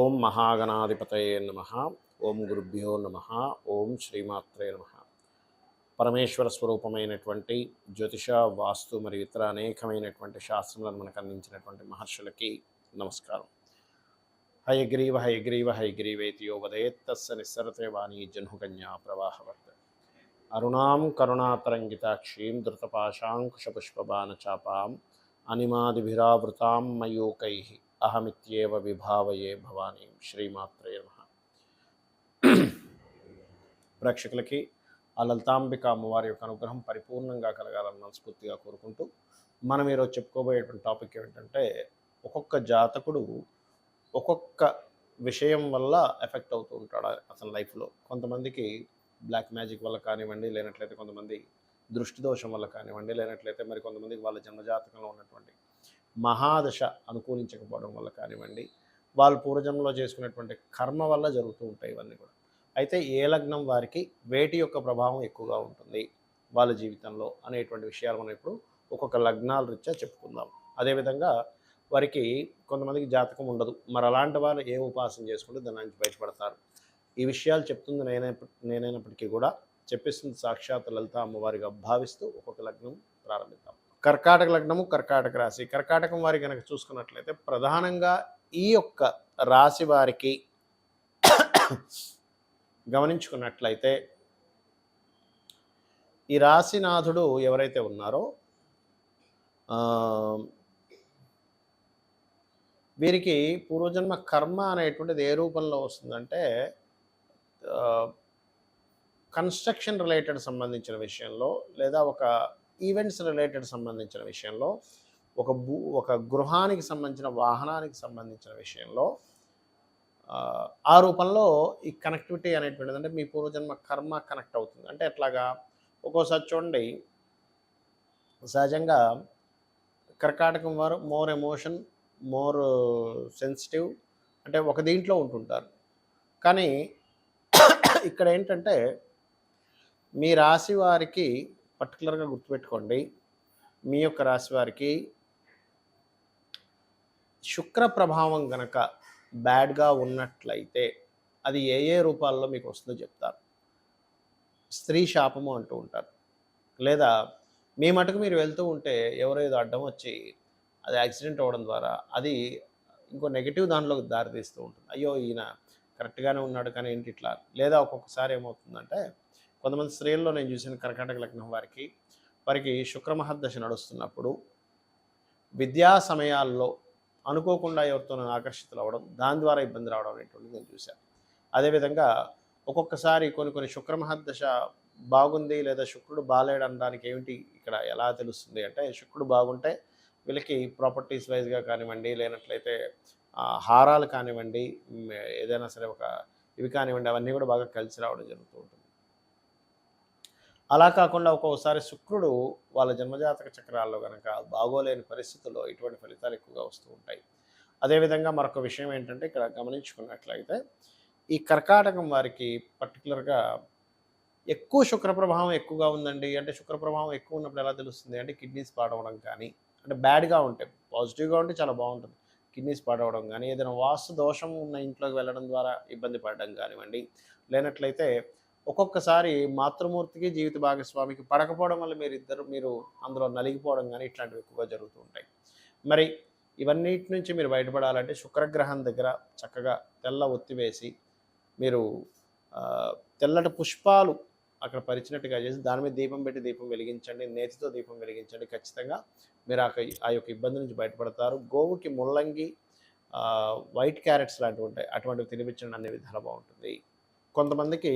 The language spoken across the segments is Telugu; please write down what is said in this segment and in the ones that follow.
ఓం మహాగణాధిపతయే నమః. ఓం గురుభ్యో నమః. ఓం శ్రీమాత్రే నమః. పరమేశ్వర స్వరూపమైనటువంటి జ్యోతిష, వాస్తు మరియు ఇతర అనేకమైనటువంటి శాస్త్రములను మనకు అందించినటువంటి మహర్షులకి నమస్కారం. హయగ్రీవ హయగ్రీవ హయగ్రీవేతి యో వదేత్తస్స నిస్సరతే వాణీ జహ్నుకన్యా ప్రవాహవర్త అరుణాం కరుణాతరంగితాక్షీం ధృతపాశాంకుశపుష్పబాణచాపాం అనిమాదిభిరావృతాం మయూకైః అహమిత్యేవ విభావయే భవానీ. శ్రీమాత్రే నమః. ప్రేక్షకులకి ఆ లలితాంబిక అమ్మవారి యొక్క అనుగ్రహం పరిపూర్ణంగా కలగాలని మనస్ఫూర్తిగా కోరుకుంటూ మనం ఈరోజు చెప్పుకోబోయేటువంటి టాపిక్ ఏమిటంటే, ఒక్కొక్క జాతకుడు ఒక్కొక్క విషయం వల్ల ఎఫెక్ట్ అవుతూ ఉంటాడు అతని లైఫ్లో. కొంతమందికి బ్లాక్ మ్యాజిక్ వల్ల కానివ్వండి, లేనట్లయితే కొంతమంది దృష్టి దోషం వల్ల కానివ్వండి, లేనట్లయితే మరి కొంతమందికి వాళ్ళ జన్మజాతకంలో ఉన్నటువంటి మహాదశ అనుకూలించకపోవడం వల్ల కానివ్వండి, వాళ్ళు పూర్వజన్మలో చేసుకునేటువంటి కర్మ వల్ల జరుగుతూ ఉంటాయి ఇవన్నీ కూడా. అయితే ఏ లగ్నం వారికి వేటి యొక్క ప్రభావం ఎక్కువగా ఉంటుంది వాళ్ళ జీవితంలో అనేటువంటి విషయాలు మనం ఇప్పుడు ఒక్కొక్క లగ్నాల రీత్యా చెప్పుకుందాం. అదేవిధంగా వారికి కొంతమందికి జాతకం ఉండదు, మరి అలాంటి వాళ్ళు ఏ ఉపాసన చేసుకుంటే దాని నుంచి బయటపడతారు. ఈ విషయాలు చెప్తుంది నేనైనప్పటికీ కూడా చెప్పిస్తుంది సాక్షాత్ లలిత అమ్మవారిగా భావిస్తూ ఒక్కొక్క లగ్నం ప్రారంభిద్దాం. కర్కాటక లగ్నము, కర్కాటక రాశి. కర్కాటకం వారి కనుక చూసుకున్నట్లయితే ప్రధానంగా ఈ యొక్క రాశి వారికి గమనించుకున్నట్లయితే, ఈ రాశినాథుడు ఎవరైతే ఉన్నారో వీరికి పూర్వజన్మ కర్మ అనేటువంటిది ఏ రూపంలో వస్తుందంటే, కన్స్ట్రక్షన్ రిలేటెడ్ సంబంధించిన విషయంలో, లేదా ఒక ఈవెంట్స్ రిలేటెడ్ సంబంధించిన విషయంలో, ఒక గృహానికి సంబంధించిన వాహనానికి సంబంధించిన విషయంలో ఆ రూపంలో ఈ కనెక్టివిటీ అనేటువంటిది, అంటే మీ పూర్వజన్మ కర్మ కనెక్ట్ అవుతుంది. అంటే ఎట్లాగా, ఒక్కోసారి చూడండి, సహజంగా కర్కాటకం వారు మోర్ ఎమోషన్, మోర్ సెన్సిటివ్, అంటే ఒక దీంట్లో ఉంటుంటారు. కానీ ఇక్కడ ఏంటంటే, మీ రాశి వారికి పర్టికులర్గా గుర్తుపెట్టుకోండి, మీ యొక్క రాశి వారికి శుక్ర ప్రభావం గనక బ్యాడ్గా ఉన్నట్లయితే అది ఏ ఏ రూపాల్లో మీకు వస్తుందో చెప్తారు. స్త్రీ శాపము అంటూ ఉంటారు. లేదా మీ మటుకు మీరు వెళ్తూ ఉంటే ఎవరో ఏదో అడ్డం వచ్చి అది యాక్సిడెంట్ అవ్వడం ద్వారా అది ఇంకో నెగిటివ్ దానిలోకి దారితీస్తూ ఉంటుంది. అయ్యో ఈయన కరెక్ట్గానే ఉన్నాడు కానీ ఏంటి ఇట్లా. లేదా ఒక్కొక్కసారి ఏమవుతుందంటే, కొంతమంది స్త్రీల్లో నేను చూసిన కర్కాటక లగ్నం వారికి శుక్ర మహర్దశ నడుస్తున్నప్పుడు విద్యా సమయాల్లో అనుకోకుండా ఎవరితోనూ ఆకర్షితులు అవ్వడం, దాని ద్వారా ఇబ్బంది రావడం అనేటువంటిది నేను చూశాను. అదేవిధంగా ఒక్కొక్కసారి కొన్ని శుక్ర మహర్దశ బాగుంది లేదా శుక్రుడు బాలేడు అనడానికి ఏమిటి ఇక్కడ ఎలా తెలుస్తుంది అంటే, శుక్రుడు బాగుంటే వీళ్ళకి ప్రాపర్టీస్ వైజ్గా కానివ్వండి, లేనట్లయితే హారాలు కానివ్వండి, ఏదైనా సరే ఇవి కానివ్వండి, అవన్నీ కూడా బాగా కలిసి రావడం జరుగుతూ ఉంటుంది. అలా కాకుండా ఒక్కొక్కసారి శుక్రుడు వాళ్ళ జన్మజాతక చక్రాల్లో కనుక బాగోలేని పరిస్థితుల్లో ఇటువంటి ఫలితాలు ఎక్కువగా వస్తూ ఉంటాయి. అదేవిధంగా మరొక విషయం ఏంటంటే, ఇక్కడ గమనించుకున్నట్లయితే ఈ కర్కాటకం వారికి పర్టికులర్గా ఎక్కువ శుక్ర ప్రభావం ఎక్కువగా ఉందండి అంటే, శుక్ర ప్రభావం ఎక్కువ ఉన్నప్పుడు ఎలా తెలుస్తుంది అంటే, కిడ్నీస్ పాడవడం కానీ, అంటే బ్యాడ్గా ఉంటే, పాజిటివ్గా ఉంటే చాలా బాగుంటుంది, కిడ్నీస్ పాడవడం కానీ, ఏదైనా వాస్తు దోషం ఉన్న ఇంట్లోకి వెళ్ళడం ద్వారా ఇబ్బంది పడడం కానివ్వండి, లేనట్లయితే ఒక్కొక్కసారి మాతృమూర్తికి జీవిత భాగస్వామికి పడకపోవడం వల్ల మీరు అందులో నలిగిపోవడం కానీ ఇట్లాంటివి ఎక్కువగా జరుగుతూ ఉంటాయి. మరి ఇవన్నిటి నుంచి మీరు బయటపడాలంటే శుక్రగ్రహం దగ్గర చక్కగా తెల్ల ఒత్తి వేసి మీరు తెల్లటి పుష్పాలు అక్కడ పరిచినట్టుగా చేసి దాని మీద దీపం పెట్టి దీపం వెలిగించండి, నేతితో దీపం వెలిగించండి. ఖచ్చితంగా మీరు ఆ యొక్క ఇబ్బంది నుంచి బయటపడతారు. గోవుకి ముల్లంగి, వైట్ క్యారెట్స్ లాంటివి ఉంటాయి, అటువంటివి తినిపించండి, అన్ని విధాలు బాగుంటుంది. కొంతమందికి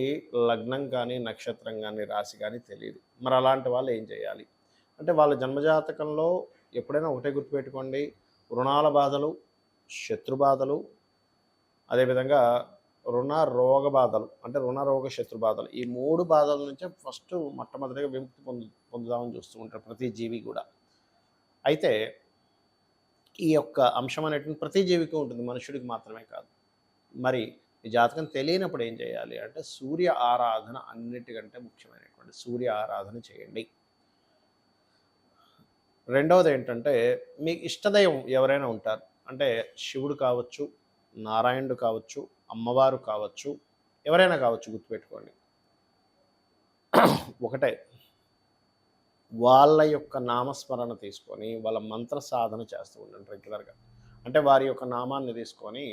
లగ్నం కానీ, నక్షత్రం కానీ, రాశి కానీ తెలియదు. మరి అలాంటి వాళ్ళు ఏం చేయాలి అంటే, వాళ్ళ జన్మజాతకంలో ఎప్పుడైనా ఒకటే గుర్తుపెట్టుకోండి, రుణాల బాధలు, శత్రు బాధలు, అదేవిధంగా రోగ బాధలు, అంటే రుణ రోగ శత్రు బాధలు, ఈ 3 బాధల నుంచే ఫస్ట్ మొట్టమొదటిగా విముక్తి పొందుదామని చూస్తూ ఉంటారు ప్రతి జీవి కూడా. అయితే ఈ యొక్క అంశం అనేటువంటి ప్రతి జీవికి ఉంటుంది, మనుషుడికి మాత్రమే కాదు. మరి ఈ జాతకం తెలియనప్పుడు ఏం చేయాలి అంటే, సూర్య ఆరాధన అన్నిటికంటే ముఖ్యమైనటువంటి సూర్య ఆరాధన చేయండి. రెండవది ఏంటంటే, మీకు ఇష్టదైవం ఎవరైనా ఉంటారు అంటే, శివుడు కావచ్చు, నారాయణుడు కావచ్చు, అమ్మవారు కావచ్చు, ఎవరైనా కావచ్చు, గుర్తుపెట్టుకోండి. ఒకటే, వాళ్ళ యొక్క నామస్మరణ తీసుకొని వాళ్ళ మంత్ర సాధన చేస్తూ ఉండండి రెగ్యులర్గా. అంటే వారి యొక్క నామాన్ని తీసుకొని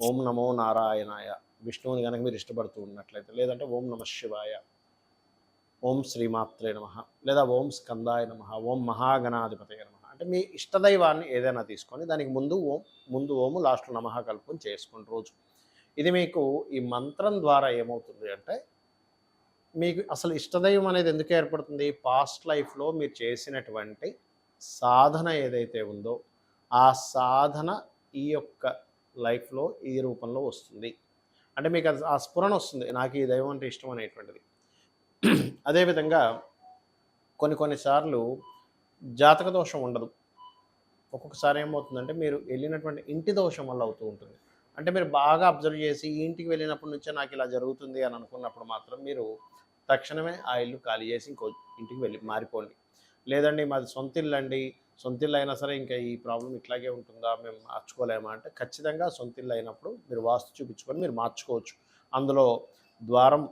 ఓం నమో నారాయణాయ, విష్ణువుని కనుక మీరు ఇష్టపడుతూ ఉన్నట్లయితే, లేదంటే ఓం నమ శివాయ, ఓం శ్రీమాత్రే నమ, లేదా ఓం స్కందాయ నమ, ఓం మహాగణాధిపతయ నమ, అంటే మీ ఇష్టదైవాన్ని ఏదైనా తీసుకొని దానికి ముందు ఓము లాస్ట్లో నమః కలుపుకొని చేసుకోండి రోజు. ఇది మీకు ఈ మంత్రం ద్వారా ఏమవుతుంది అంటే, మీకు అసలు ఇష్టదైవం అనేది ఎందుకు ఏర్పడుతుంది? పాస్ట్ లైఫ్లో మీరు చేసినటువంటి సాధన ఏదైతే ఉందో ఆ సాధన ఈ యొక్క లైఫ్లో ఈ రూపంలో వస్తుంది. అంటే మీకు అది ఆ స్ఫురణ వస్తుంది, నాకు ఈ దైవం అంటే ఇష్టం అనేటువంటిది. అదేవిధంగా కొన్నిసార్లు జాతక దోషం ఉండదు. ఒక్కొక్కసారి ఏమవుతుందంటే మీరు వెళ్ళినటువంటి ఇంటి దోషం వల్ల అవుతూ ఉంటుంది. అంటే మీరు బాగా అబ్జర్వ్ చేసి ఈ ఇంటికి వెళ్ళినప్పటి నుంచే నాకు ఇలా జరుగుతుంది అని అనుకున్నప్పుడు మాత్రం మీరు తక్షణమే ఆ ఇల్లు ఖాళీ చేసి ఇంకో ఇంటికి వెళ్ళి మారిపోండి. లేదండి మాది సొంత ఇల్లు అండి, సొంత ఇల్లు అయినా సరే ఇంకా ఈ ప్రాబ్లం ఇట్లాగే ఉంటుందా, మేము మార్చుకోలేమా అంటే, ఖచ్చితంగా సొంత ఇల్లు అయినప్పుడు మీరు వాస్తు చూపించుకొని మీరు మార్చుకోవచ్చు. అందులో ద్వారం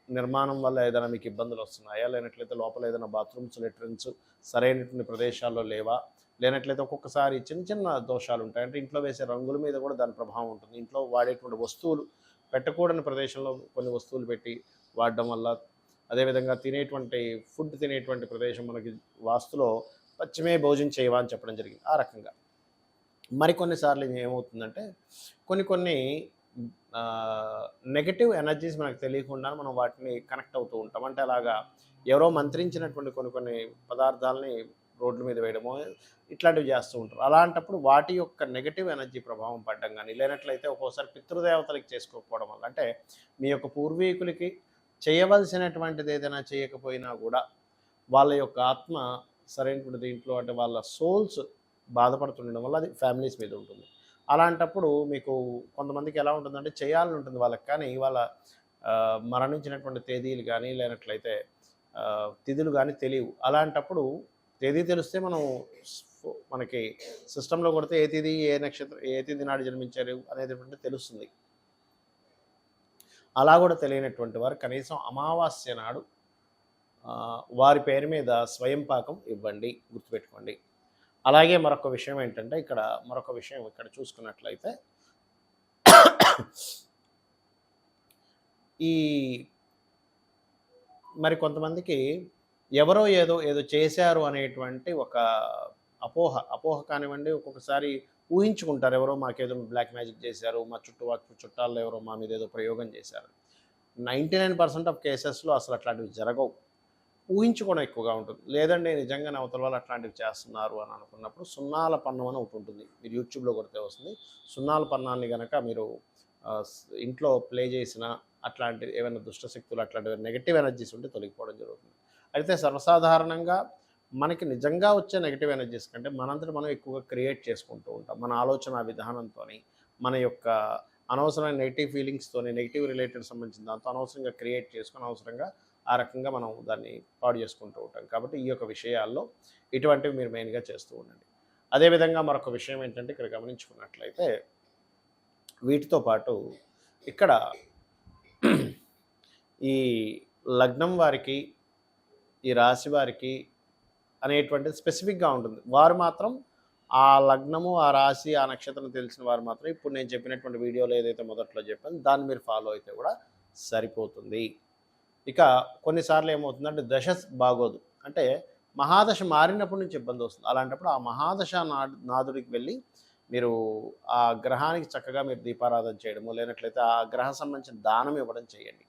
నిర్మాణం వల్ల ఏదైనా మీకు ఇబ్బందులు వస్తున్నాయా, లేనట్లయితే లోపల ఏదైనా బాత్రూమ్స్ లెట్రిన్స్ సరైనటువంటి ప్రదేశాల్లో లేవా, లేనట్లయితే ఒక్కొక్కసారి చిన్న చిన్న దోషాలు ఉంటాయి. అంటే ఇంట్లో వేసే రంగుల మీద కూడా దాని ప్రభావం ఉంటుంది. ఇంట్లో వాడేటువంటి వస్తువులు పెట్టకూడని ప్రదేశంలో కొన్ని వస్తువులు పెట్టి వాడడం వల్ల, అదేవిధంగా ఫుడ్ తినేటువంటి ప్రదేశం మనకి వాస్తులో పశ్చిమే భోజనం చేయవా అని చెప్పడం జరిగింది. ఆ రకంగా మరికొన్నిసార్లు ఏమవుతుందంటే కొన్ని నెగటివ్ ఎనర్జీస్ మనకు తెలియకుండా మనం వాటిని కనెక్ట్ అవుతూ ఉంటాం. అంటే అలాగా ఎవరో మంత్రించినటువంటి కొన్ని పదార్థాలని రోడ్ల మీద వేయడమో ఇట్లాంటివి చేస్తూ ఉంటారు. అలాంటప్పుడు వాటి యొక్క నెగటివ్ ఎనర్జీ ప్రభావం పడడం కానీ, లేనట్లయితే ఒక్కోసారి పితృదేవతలకి చేసుకోకపోవడం వల్ల, అంటే మీ యొక్క పూర్వీకులకి చేయవలసినటువంటిది ఏదైనా చేయకపోయినా కూడా వాళ్ళ యొక్క ఆత్మ సరైనటువంటి దీంట్లో, అంటే వాళ్ళ సోల్స్ బాధపడుతుండడం వల్ల అది ఫ్యామిలీస్ మీద ఉంటుంది. అలాంటప్పుడు మీకు కొంతమందికి ఎలా ఉంటుందంటే చేయాలని ఉంటుంది వాళ్ళకి, కానీ వాళ్ళ మరణించినటువంటి తేదీలు కానీ, లేనట్లయితే తిథులు కానీ తెలియవు. అలాంటప్పుడు తేదీ తెలిస్తే మనకి సిస్టంలో కొడితే ఏ తేదీ ఏ నక్షత్రం ఏ తేదీ నాడు జన్మించారు అనేటువంటి తెలుస్తుంది. అలా కూడా తెలియనటువంటి వారు కనీసం అమావాస్య నాడు వారి పేరు మీద స్వయం పాకం ఇవ్వండి, గుర్తుపెట్టుకోండి. అలాగే మరొక విషయం ఏంటంటే, ఇక్కడ చూసుకున్నట్లయితే ఈ మరి కొంతమందికి ఎవరో ఏదో చేశారు అనేటువంటి ఒక అపోహ కానివ్వండి, ఒక్కొక్కసారి ఊహించుకుంటారు, ఎవరో మాకేదో బ్లాక్ మ్యాజిక్ చేశారు, మా చుట్టాల్లో ఎవరో మా మీద ఏదో ప్రయోగం చేశారు. 99% ఆఫ్ కేసెస్లో అసలు అట్లాంటివి జరగవు. ఊహించుకోవడం ఎక్కువగా ఉంటుంది. లేదండి నిజంగానే అవతల వాళ్ళు అట్లాంటివి చేస్తున్నారు అని అనుకున్నప్పుడు సున్నాల పన్నం అని ఒకటి ఉంటుంది. మీరు యూట్యూబ్లో కొడితే వస్తుంది. సున్నాల పన్నాన్ని కనుక మీరు ఇంట్లో ప్లే చేసిన అట్లాంటి ఏమైనా దుష్టశక్తులు అట్లాంటివి నెగిటివ్ ఎనర్జీస్ ఉంటే తొలగిపోవడం జరుగుతుంది. అయితే సర్వసాధారణంగా మనకి నిజంగా వచ్చే నెగిటివ్ ఎనర్జీస్ కంటే మనంతట మనం ఎక్కువగా క్రియేట్ చేసుకుంటూ ఉంటాం. మన ఆలోచన విధానంతో, మన యొక్క అనవసరమైన నెగిటివ్ ఫీలింగ్స్తో, నెగిటివ్ రిలేటెడ్ సంబంధించిన దాంతో అనవసరంగా క్రియేట్ చేసుకొని అనవసరంగా ఆ రకంగా మనం దాన్ని పాడు చేసుకుంటూ ఉంటాం. కాబట్టి ఈ యొక్క విషయాల్లో ఇటువంటివి మీరు మెయిన్గా చేస్తూ ఉండండి. అదేవిధంగా మరొక విషయం ఏంటంటే, ఇక్కడ గమనించుకున్నట్లయితే వీటితో పాటు ఇక్కడ ఈ లగ్నం వారికి, ఈ రాశి వారికి అనేటువంటిది స్పెసిఫిక్గా ఉంటుంది. వారు మాత్రం ఆ లగ్నము, ఆ రాశి, ఆ నక్షత్రం తెలిసిన వారు మాత్రం ఇప్పుడు నేను చెప్పినటువంటి వీడియోలో ఏదైతే మొదట్లో చెప్పాను దాన్ని మీరు ఫాలో అయితే కూడా సరిపోతుంది. ఇక కొన్నిసార్లు ఏమవుతుందంటే దశ బాగోదు, అంటే మహాదశ మారినప్పటి నుంచి ఇబ్బంది వస్తుంది. అలాంటప్పుడు ఆ మహాదశ నాదుడికి వెళ్ళి మీరు ఆ గ్రహానికి చక్కగా మీరు దీపారాధన చేయడము, లేనట్లయితే ఆ గ్రహ సంబంధించిన దానం ఇవ్వడం చేయండి.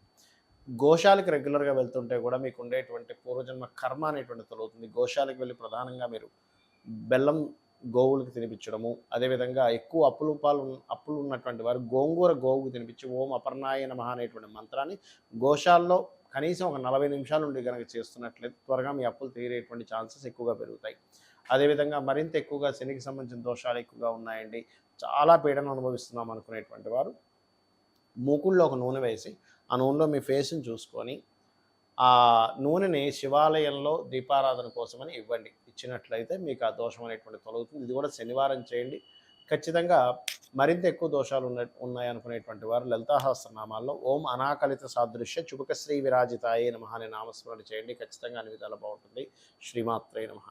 గోశాలకు రెగ్యులర్గా వెళ్తుంటే కూడా మీకు ఉండేటువంటి పూర్వజన్మ కర్మ అనేటువంటి తొలగుతుంది. గోశాలకు వెళ్ళి ప్రధానంగా మీరు బెల్లం గోవులకు తినిపించడము, అదేవిధంగా ఎక్కువ అప్పులు ఉన్నటువంటి వారు గోవుకు తినిపించి ఓం అపర్ణాయ నమః అనేటువంటి మంత్రాన్ని గోశాలలో కనీసం ఒక 40 నిమిషాల నుండి కనుక చేస్తున్నట్లయితే త్వరగా మీ అప్పులు తీరేటువంటి ఛాన్సెస్ ఎక్కువగా పెరుగుతాయి. అదేవిధంగా మరింత ఎక్కువగా శనికి సంబంధించిన దోషాలు ఎక్కువగా ఉన్నాయండి, చాలా పీడన అనుభవిస్తున్నాం అనుకునేటువంటి వారు మూకుల్లో ఒక నూనె వేసి ఆ నూనెలో మీ ఫేస్ని చూసుకొని ఆ నూనెని శివాలయంలో దీపారాధన కోసమని ఇవ్వండి. ఇచ్చినట్లయితే మీకు ఆ దోషం అనేటువంటి తొలగుతుంది. ఇది కూడా శనివారం చేయండి. ఖచ్చితంగా మరింత ఎక్కువ దోషాలు ఉన్నాయనుకునేటువంటి వారు లలితాసహస్రనామాల్లో ఓం అనాకలిత సాదృశ్య చుబుక శ్రీ విరాజితాయే నమః అనే నామస్మరణ చేయండి. ఖచ్చితంగా అన్ని విధాలా బాగుంటుంది. శ్రీమాత్రే నమః.